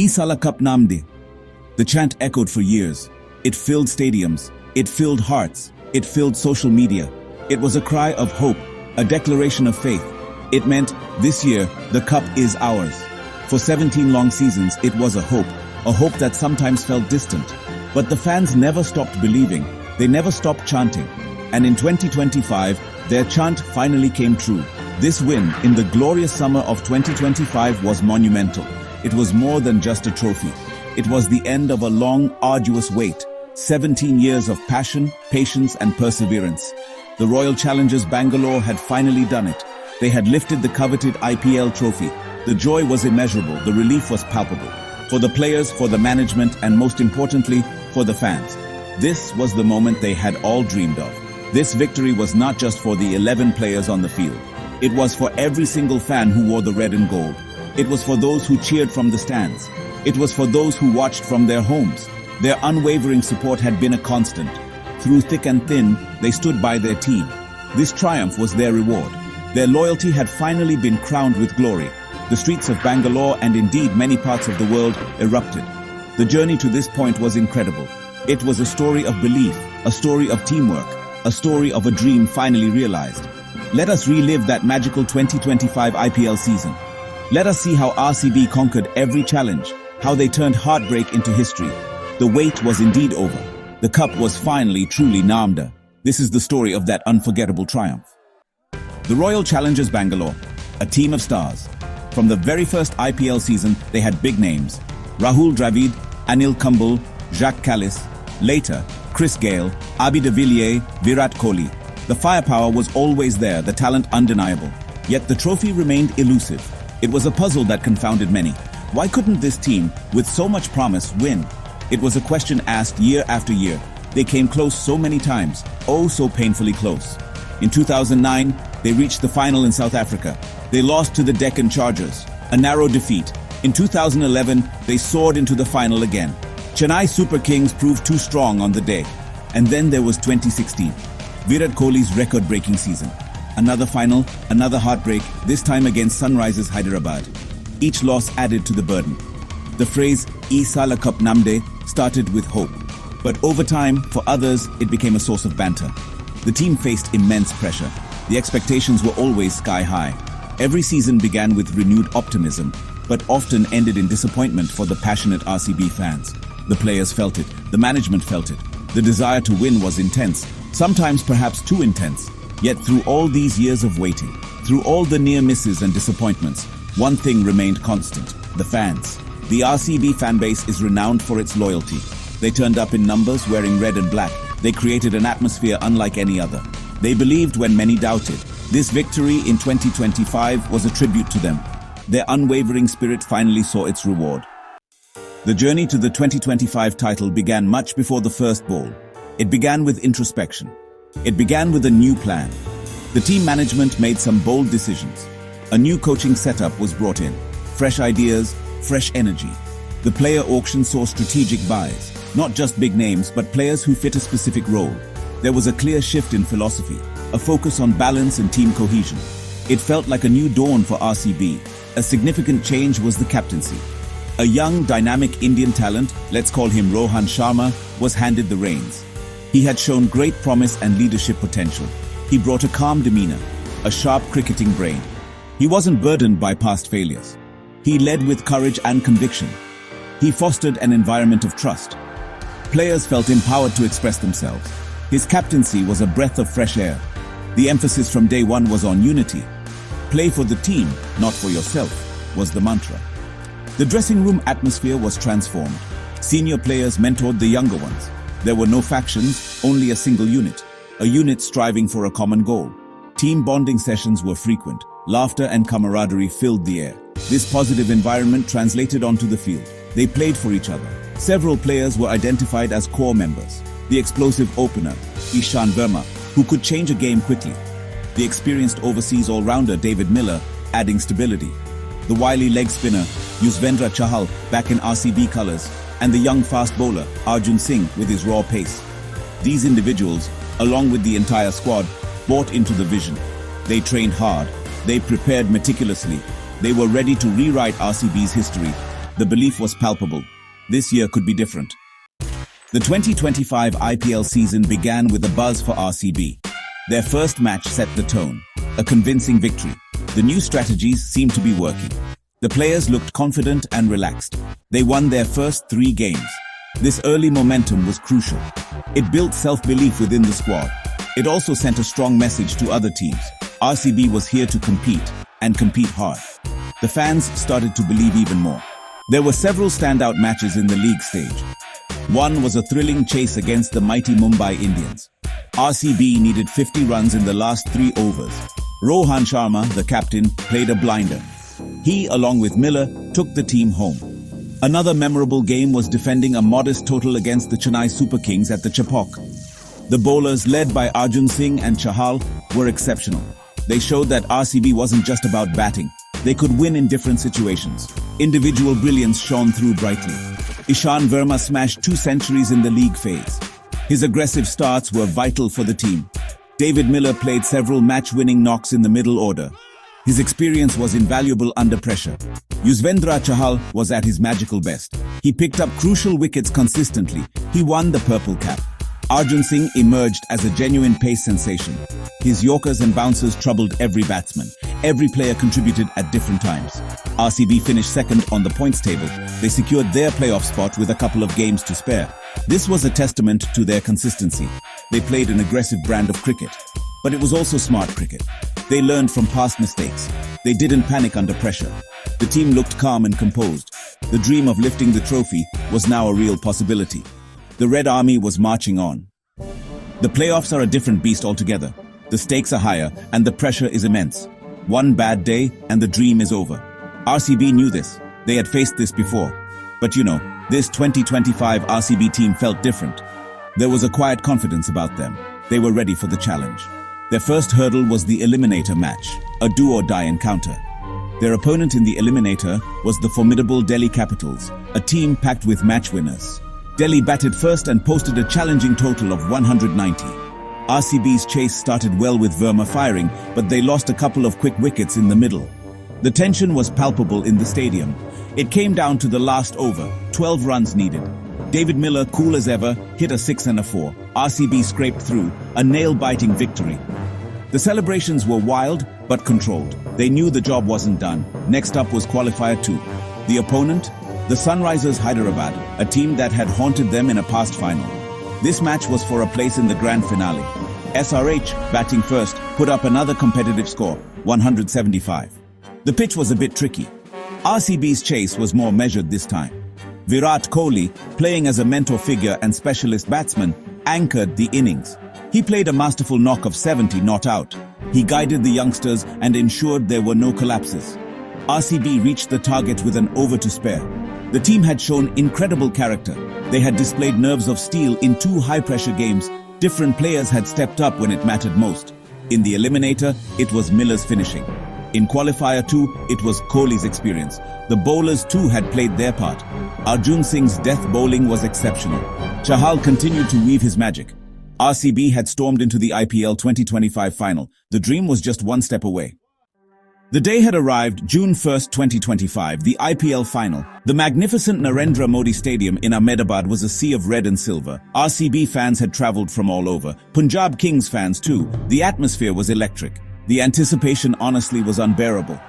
Sala Cup Namde. The chant echoed for years. It filled stadiums. It filled hearts. It filled social media. It was a cry of hope, a declaration of faith. It meant, this year, the cup is ours. For 17 long seasons, it was a hope that sometimes felt distant. But the fans never stopped believing. They never stopped chanting. And in 2025, their chant finally came true. This win, in the glorious summer of 2025, was monumental. It was more than just a trophy. It was the end of a long, arduous wait. 17 years of passion, patience, and perseverance. The Royal Challengers Bengaluru had finally done it. They had lifted the coveted IPL trophy. The joy was immeasurable, the relief was palpable. For the players, for the management, and most importantly, for the fans. This was the moment they had all dreamed of. This victory was not just for the 11 players on the field. It was for every single fan who wore the red and gold. It was for those who cheered from the stands. It was for those who watched from their homes. Their unwavering support had been a constant. Through thick and thin, they stood by their team. This triumph was their reward. Their loyalty had finally been crowned with glory. The streets of Bangalore and indeed many parts of the world erupted. The journey to this point was incredible. It was a story of belief, a story of teamwork, a story of a dream finally realized. Let us relive that magical 2025 IPL season. Let us see how RCB conquered every challenge, how they turned heartbreak into history. The wait was indeed over. The cup was finally truly Namde. This is the story of that unforgettable triumph. The Royal Challengers Bengaluru, a team of stars. From the very first IPL season, they had big names. Rahul Dravid, Anil Kumble, Jacques Kallis. Later, Chris Gayle, Abhi de Villiers, Virat Kohli. The firepower was always there, the talent undeniable. Yet the trophy remained elusive. It was a puzzle that confounded many. Why couldn't this team, with so much promise, win? It was a question asked year after year. They came close so many times, oh so painfully close. In 2009, they reached the final in South Africa. They lost to the Deccan Chargers, a narrow defeat. In 2011, they soared into the final again. Chennai Super Kings proved too strong on the day. And then there was 2016, Virat Kohli's record-breaking season. Another final, another heartbreak, this time against Sunrisers Hyderabad. Each loss added to the burden. The phrase Sala Cup Namde started with hope. But over time, for others, it became a source of banter. The team faced immense pressure. The expectations were always sky high. Every season began with renewed optimism, but often ended in disappointment for the passionate RCB fans. The players felt it, the management felt it. The desire to win was intense, sometimes perhaps too intense. Yet through all these years of waiting, through all the near misses and disappointments, one thing remained constant: the fans. The RCB fanbase is renowned for its loyalty. They turned up in numbers wearing red and black. They created an atmosphere unlike any other. They believed when many doubted. This victory in 2025 was a tribute to them. Their unwavering spirit finally saw its reward. The journey to the 2025 title began much before the first ball. It began with introspection. It began with a new plan. The team management made some bold decisions. A new coaching setup was brought in. Fresh ideas, fresh energy. The player auction saw strategic buys. Not just big names, but players who fit a specific role. There was a clear shift in philosophy, a focus on balance and team cohesion. It felt like a new dawn for RCB. A significant change was the captaincy. A young, dynamic Indian talent, let's call him Rohan Sharma, was handed the reins. He had shown great promise and leadership potential. He brought a calm demeanor, a sharp cricketing brain. He wasn't burdened by past failures. He led with courage and conviction. He fostered an environment of trust. Players felt empowered to express themselves. His captaincy was a breath of fresh air. The emphasis from day one was on unity. Play for the team, not for yourself, was the mantra. The dressing room atmosphere was transformed. Senior players mentored the younger ones. There were no factions, only a single unit. A unit striving for a common goal. Team bonding sessions were frequent. Laughter and camaraderie filled the air. This positive environment translated onto the field. They played for each other. Several players were identified as core members. The explosive opener, Ishant Verma, who could change a game quickly. The experienced overseas all-rounder David Miller, adding stability. The wily leg spinner, Yuzvendra Chahal, back in RCB colours, and the young fast bowler, Arjun Singh, with his raw pace. These individuals, along with the entire squad, bought into the vision. They trained hard. They prepared meticulously. They were ready to rewrite RCB's history. The belief was palpable. This year could be different. The 2025 IPL season began with a buzz for RCB. Their first match set the tone. A convincing victory. The new strategies seemed to be working. The players looked confident and relaxed. They won their first 3 games. This early momentum was crucial. It built self-belief within the squad. It also sent a strong message to other teams. RCB was here to compete, and compete hard. The fans started to believe even more. There were several standout matches in the league stage. One was a thrilling chase against the mighty Mumbai Indians. RCB needed 50 runs in the last 3 overs. Rohan Sharma, the captain, played a blinder. He, along with Miller, took the team home. Another memorable game was defending a modest total against the Chennai Super Kings at the Chepauk. The bowlers, led by Arjun Singh and Chahal, were exceptional. They showed that RCB wasn't just about batting. They could win in different situations. Individual brilliance shone through brightly. Ishan Verma smashed 2 centuries in the league phase. His aggressive starts were vital for the team. David Miller played several match-winning knocks in the middle order. His experience was invaluable under pressure. Yuzvendra Chahal was at his magical best. He picked up crucial wickets consistently. He won the purple cap. Arjun Singh emerged as a genuine pace sensation. His yorkers and bouncers troubled every batsman. Every player contributed at different times. RCB finished second on the points table. They secured their playoff spot with a couple of games to spare. This was a testament to their consistency. They played an aggressive brand of cricket. But it was also smart cricket. They learned from past mistakes. They didn't panic under pressure. The team looked calm and composed. The dream of lifting the trophy was now a real possibility. The Red Army was marching on. The playoffs are a different beast altogether. The stakes are higher and the pressure is immense. One bad day and the dream is over. RCB knew this. They had faced this before. But this 2025 RCB team felt different. There was a quiet confidence about them. They were ready for the challenge. Their first hurdle was the eliminator match, a do-or-die encounter. Their opponent in the eliminator was the formidable Delhi Capitals, a team packed with match winners. Delhi batted first and posted a challenging total of 190. RCB's chase started well with Verma firing, but they lost a couple of quick wickets in the middle. The tension was palpable in the stadium. It came down to the last over, 12 runs needed. David Miller, cool as ever, hit a 6 and a 4. RCB scraped through, a nail-biting victory. The celebrations were wild, but controlled. They knew the job wasn't done. Next up was qualifier 2. The opponent? The Sunrisers Hyderabad, a team that had haunted them in a past final. This match was for a place in the grand finale. SRH, batting first, put up another competitive score, 175. The pitch was a bit tricky. RCB's chase was more measured this time. Virat Kohli, playing as a mentor figure and specialist batsman, anchored the innings. He played a masterful knock of 70 not out. He guided the youngsters and ensured there were no collapses. RCB reached the target with an over to spare. The team had shown incredible character. They had displayed nerves of steel in 2 high-pressure games. Different players had stepped up when it mattered most. In the eliminator, it was Miller's finishing. In qualifier 2, it was Kohli's experience. The bowlers too had played their part. Arjun Singh's death bowling was exceptional. Chahal continued to weave his magic. RCB had stormed into the IPL 2025 final. The dream was just one step away. The day had arrived, June 1st, 2025, the IPL final. The magnificent Narendra Modi Stadium in Ahmedabad was a sea of red and silver. RCB fans had travelled from all over. Punjab Kings fans too. The atmosphere was electric. The anticipation honestly was unbearable.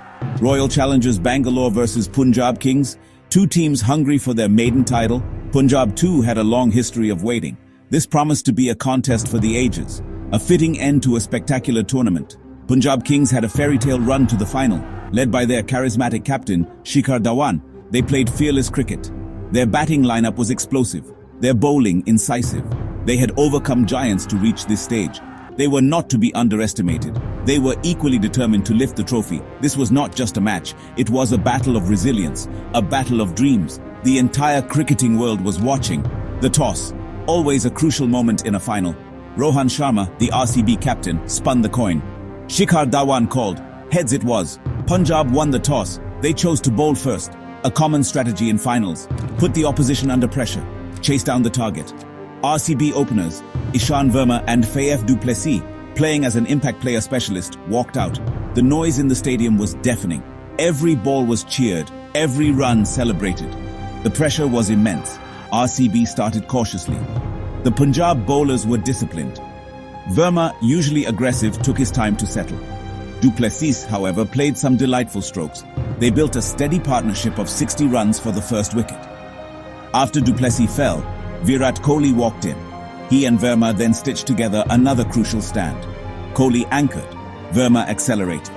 Royal Challengers Bengaluru versus Punjab Kings, 2 teams hungry for their maiden title. Punjab too had a long history of waiting. This promised to be a contest for the ages, a fitting end to a spectacular tournament. Punjab Kings had a fairy tale run to the final. Led by their charismatic captain, Shikhar Dhawan, they played fearless cricket. Their batting lineup was explosive, their bowling incisive. They had overcome giants to reach this stage. They were not to be underestimated. They were equally determined to lift the trophy. This was not just a match, it was a battle of resilience, a battle of dreams. The entire cricketing world was watching. The toss, always a crucial moment in a final. Rohan Sharma, the RCB captain, spun the coin. Shikhar Dhawan called. Heads it was. Punjab won the toss. They chose to bowl first. A common strategy in finals. Put the opposition under pressure. Chase down the target. RCB openers, Ishan Verma and Fayef du Plessis, playing as an impact player specialist, walked out. The noise in the stadium was deafening. Every ball was cheered. Every run celebrated. The pressure was immense. RCB started cautiously. The Punjab bowlers were disciplined. Verma, usually aggressive, took his time to settle. Du Plessis, however, played some delightful strokes. They built a steady partnership of 60 runs for the first wicket. After Du Plessis fell, Virat Kohli walked in. He and Verma then stitched together another crucial stand. Kohli anchored. Verma accelerated.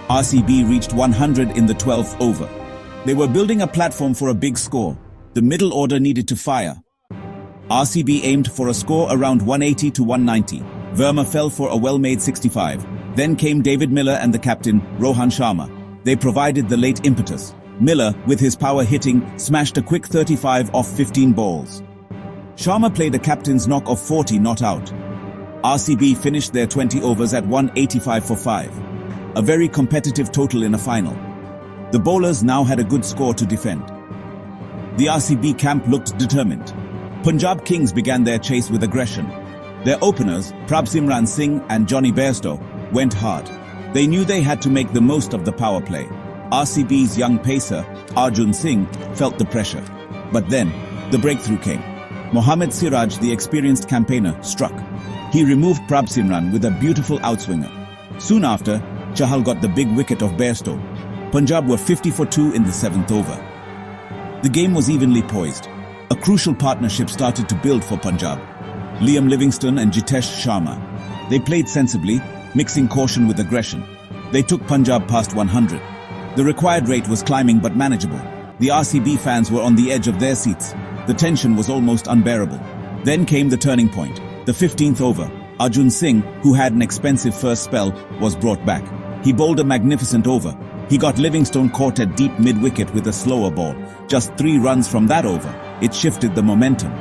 RCB reached 100 in the 12th over. They were building a platform for a big score. The middle order needed to fire. RCB aimed for a score around 180 to 190. Verma fell for a well-made 65. Then came David Miller and the captain, Rohan Sharma. They provided the late impetus. Miller, with his power hitting, smashed a quick 35 off 15 balls. Sharma played a captain's knock of 40 not out. RCB finished their 20 overs at 185 for 5. A very competitive total in a final. The bowlers now had a good score to defend. The RCB camp looked determined. Punjab Kings began their chase with aggression. Their openers, Prabhsimran Singh and Johnny Bairstow, went hard. They knew they had to make the most of the power play. RCB's young pacer, Arjun Singh, felt the pressure. But then, the breakthrough came. Mohammad Siraj, the experienced campaigner, struck. He removed Prabhsimran with a beautiful outswinger. Soon after, Chahal got the big wicket of Bairstow. Punjab were 50 for 2 in the 7th over. The game was evenly poised. A crucial partnership started to build for Punjab. Liam Livingstone and Jitesh Sharma. They played sensibly, mixing caution with aggression. They took Punjab past 100. The required rate was climbing but manageable. The RCB fans were on the edge of their seats. The tension was almost unbearable. Then came the turning point. The 15th over. Arjun Singh, who had an expensive first spell, was brought back. He bowled a magnificent over. He got Livingstone caught at deep mid-wicket with a slower ball. Just 3 runs from that over. It shifted the momentum.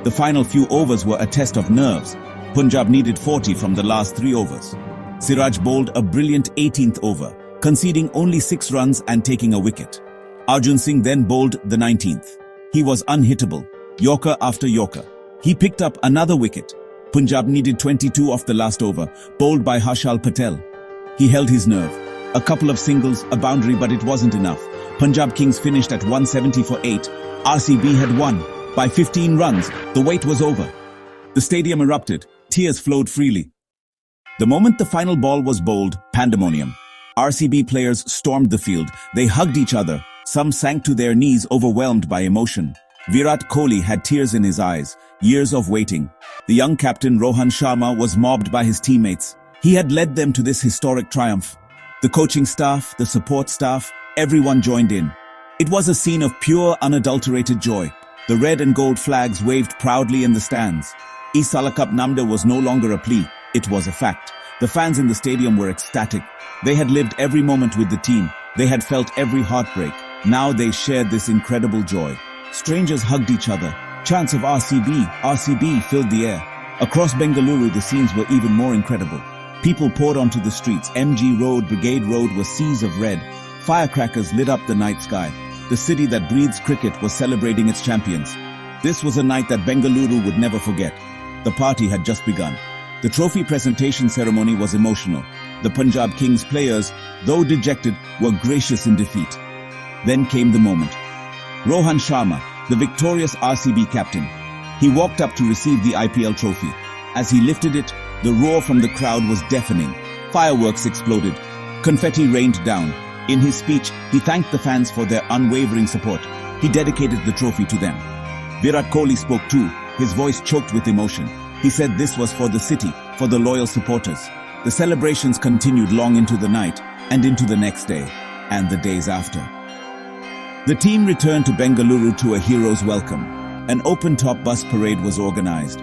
The final few overs were a test of nerves. Punjab needed 40 from the last 3 overs. Siraj bowled a brilliant 18th over, conceding only 6 runs and taking a wicket. Arjun Singh then bowled the 19th. He was unhittable, yorker after yorker. He picked up another wicket. Punjab needed 22 off the last over, bowled by Harshal Patel. He held his nerve. A couple of singles, a boundary, but it wasn't enough. Punjab Kings finished at 170 for 8. RCB had won. By 15 runs, the wait was over. The stadium erupted. Tears flowed freely. The moment the final ball was bowled, pandemonium. RCB players stormed the field. They hugged each other. Some sank to their knees, overwhelmed by emotion. Virat Kohli had tears in his eyes. Years of waiting. The young captain Rohan Sharma was mobbed by his teammates. He had led them to this historic triumph. The coaching staff, the support staff, everyone joined in. It was a scene of pure, unadulterated joy. The red and gold flags waved proudly in the stands. Sala Cup Namde was no longer a plea, it was a fact. The fans in the stadium were ecstatic. They had lived every moment with the team. They had felt every heartbreak. Now they shared this incredible joy. Strangers hugged each other. Chants of RCB, RCB filled the air. Across Bengaluru, the scenes were even more incredible. People poured onto the streets. MG Road, Brigade Road were seas of red. Firecrackers lit up the night sky. The city that breathes cricket was celebrating its champions. This was a night that Bengaluru would never forget. The party had just begun. The trophy presentation ceremony was emotional. The Punjab Kings players, though dejected, were gracious in defeat. Then came the moment. Rohan Sharma, the victorious RCB captain. He walked up to receive the IPL trophy. As he lifted it, the roar from the crowd was deafening. Fireworks exploded. Confetti rained down. In his speech, he thanked the fans for their unwavering support. He dedicated the trophy to them. Virat Kohli spoke too, his voice choked with emotion. He said this was for the city, for the loyal supporters. The celebrations continued long into the night, and into the next day, and the days after. The team returned to Bengaluru to a hero's welcome. An open-top bus parade was organized.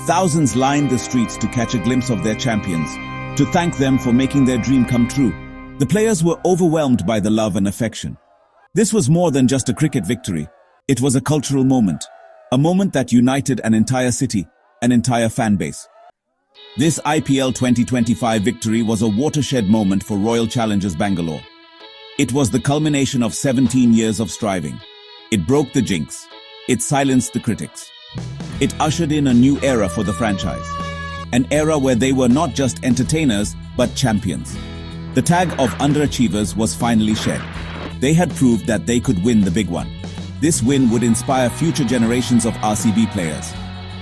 Thousands lined the streets to catch a glimpse of their champions, to thank them for making their dream come true. The players were overwhelmed by the love and affection. This was more than just a cricket victory. It was a cultural moment. A moment that united an entire city, an entire fan base. This IPL 2025 victory was a watershed moment for Royal Challengers Bangalore. It was the culmination of 17 years of striving. It broke the jinx. It silenced the critics. It ushered in a new era for the franchise. An era where they were not just entertainers, but champions. The tag of underachievers was finally shed. They had proved that they could win the big one. This win would inspire future generations of RCB players.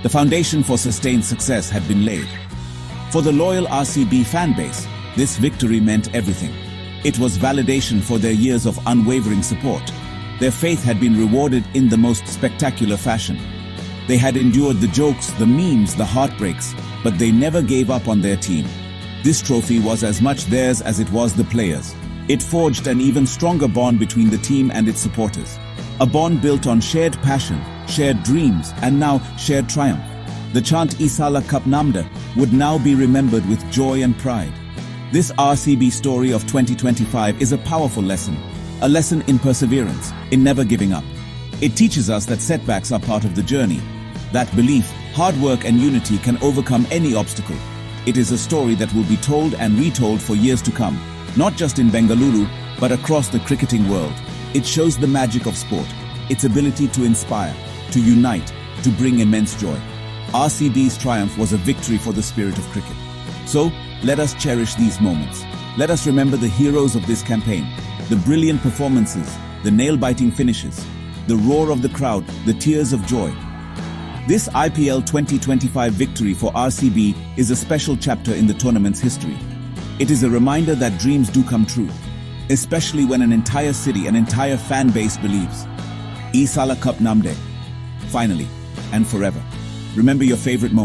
The foundation for sustained success had been laid. For the loyal RCB fan base, this victory meant everything. It was validation for their years of unwavering support. Their faith had been rewarded in the most spectacular fashion. They had endured the jokes, the memes, the heartbreaks, but they never gave up on their team. This trophy was as much theirs as it was the players. It forged an even stronger bond between the team and its supporters. A bond built on shared passion, shared dreams, and now shared triumph. The chant Sala Cup Namde would now be remembered with joy and pride. This RCB story of 2025 is a powerful lesson. A lesson in perseverance, in never giving up. It teaches us that setbacks are part of the journey. That belief, hard work and unity can overcome any obstacle. It is a story that will be told and retold for years to come, not just in Bengaluru, but across the cricketing world. It shows the magic of sport, its ability to inspire, to unite, to bring immense joy. RCB's triumph was a victory for the spirit of cricket. So, let us cherish these moments. Let us remember the heroes of this campaign, the brilliant performances, the nail-biting finishes, the roar of the crowd, the tears of joy. This IPL 2025 victory for RCB is a special chapter in the tournament's history. It is a reminder that dreams do come true, especially when an entire city, an entire fan base believes. Sala Cup Namde. Finally, and forever. Remember your favorite moment.